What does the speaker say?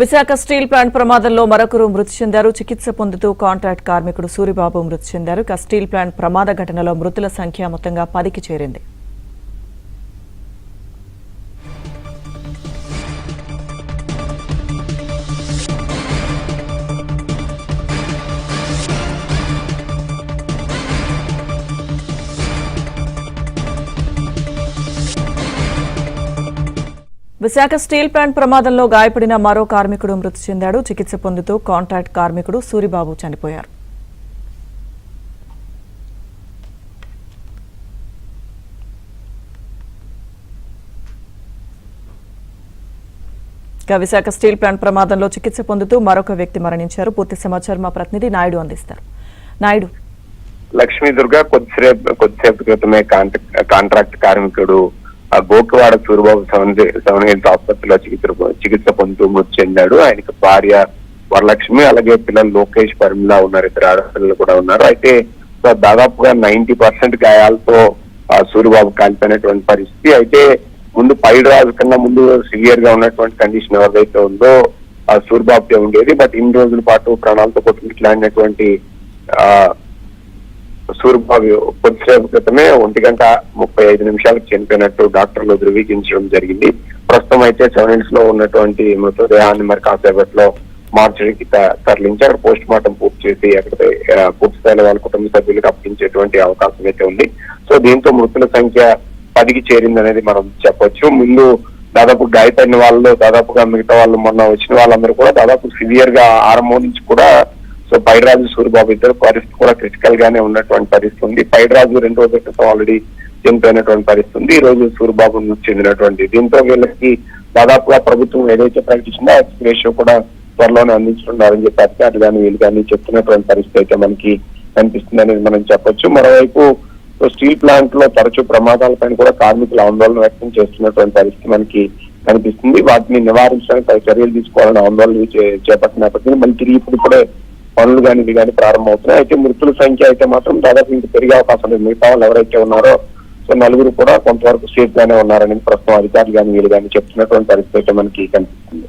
Visakha steel plant ప్రమాదంలో మరొకరు మృతి చెందారు. చికిత్స పొందుతూ కాంట్రాక్ట్ కార్మికుడు సూరిబాబు మృతి చెందారు. స్టీల్ ప్లాంట్ ప్రమాద ఘటనలో మృతుల సంఖ్య మొత్తంగా 10కి చేరింది. విశాఖ స్టీల్ ప్లాంట్ ప్రమాదంలో గాయపడిన మరో కార్మికుడు మృతి చెందాడు. చికిత్స పొందుతూ కాంట్రాక్ట్ కార్మికుడు సూరిబాబు చనిపోయారు. విశాఖ స్టీల్ ప్లాంట్ ప్రమాదంలో చికిత్స పొందుతూ మరొక వ్యక్తి మరణించారు. పూర్తి సమాచారం మా ప్రతినిధి నాయుడు అందిస్తారు. నాయుడు, లక్ష్మీ దుర్గా కొద్దిసేపు క్రితమే కాంట్రాక్ట్ కార్మికుడు గోకివాడ సూరిబాబు సెవెన్ హెల్త్ ఆసుపత్రిలో చికిత్స పొందుతూ మృతి చెందాడు. ఆయనకు భార్య వరలక్ష్మి, అలాగే పిల్లలు లోకేష్, పరిమిళ ఉన్నారు. ఇద్దరు ఆడపిల్లలు కూడా ఉన్నారు. అయితే దాదాపుగా 90% గాయాలతో సూరిబాబు కాలిపోయినటువంటి పరిస్థితి. అయితే ముందు పైడిరాజు కన్నా ముందు సివియర్ గా ఉన్నటువంటి కండిషన్ ఎవరిదైతే ఉందో సూరిబాబుదే ఉండేది. బట్ ఇన్ని రోజుల పాటు ప్రాణాలతో కొట్టుమిట్లాడినటువంటి సూరిబాబు కొద్దిసేపు క్రితమే 1:35 చనిపోయినట్టు డాక్టర్లు ధృవీకరించడం జరిగింది. ప్రస్తుతం అయితే సెవెన్ హిల్స్ లో ఉన్నటువంటి మృతదేహాన్ని మరి కాసేపట్లో మార్చరీకి తరలించి పోస్ట్ మార్టం పూర్తి చేసి అక్కడ పూర్తి స్థాయిలో వాళ్ళ కుటుంబ సభ్యులకు అప్పగించేటువంటి అవకాశం అయితే ఉంది. సో దీంతో మృతుల సంఖ్య 10కి చేరింది అనేది మనం చెప్పొచ్చు. ముందు దాదాపు గాయపడిన వాళ్ళు దాదాపుగా మిగతా వాళ్ళు మొన్న వచ్చిన వాళ్ళందరూ కూడా దాదాపు సివియర్ గా ఆరంభం నుంచి కూడా సో పైడిరాజు సూరిబాబు ఇద్దరు పరిస్థితి కూడా క్రిటికల్ గానే ఉన్నటువంటి పరిస్థితి ఉంది. పైడిరాజు 2 రోజుల క్రితం ఆల్రెడీ చనిపోయినటువంటి పరిస్థితి ఉంది. ఈ రోజు సూరిబాబు చెందినటువంటి దీంతో వీళ్ళకి దాదాపుగా ప్రభుత్వం ఏదైతే ప్రకటించిందో ఎక్స్ రేషియో కూడా త్వరలోనే అందించుతున్నారని చెప్పి అధికారులు కానీ వీళ్ళు కానీ చెప్తున్నటువంటి పరిస్థితి అయితే మనకి కనిపిస్తుంది అనేది మనం చెప్పొచ్చు. మరోవైపు స్టీల్ ప్లాంట్ లో తరచూ ప్రమాదాలపైన కూడా కార్మికులు ఆందోళన వ్యక్తం చేస్తున్నటువంటి పరిస్థితి మనకి కనిపిస్తుంది. వాటిని నివారించడానికి చర్యలు తీసుకోవాలని ఆందోళన చేపట్టిన నేపథ్యంలో మళ్ళీ తిరిగి ఇప్పుడే పనులు కానీ ఇవి కానీ ప్రారంభమవుతున్నాయి. అయితే మృతుల సంఖ్య అయితే మాత్రం దాదాపు ఇంక పెరిగే అవకాశం లేదు. మిగతా వాళ్ళు ఎవరైతే ఉన్నారో సో 4 కూడా కొంతవరకు సేఫ్ గానే ఉన్నారని ప్రస్తుతం అధికారులు కానీ వీళ్ళు కానీ చెప్తున్నటువంటి పరిస్థితి అయితే మనకి కనిపిస్తుంది.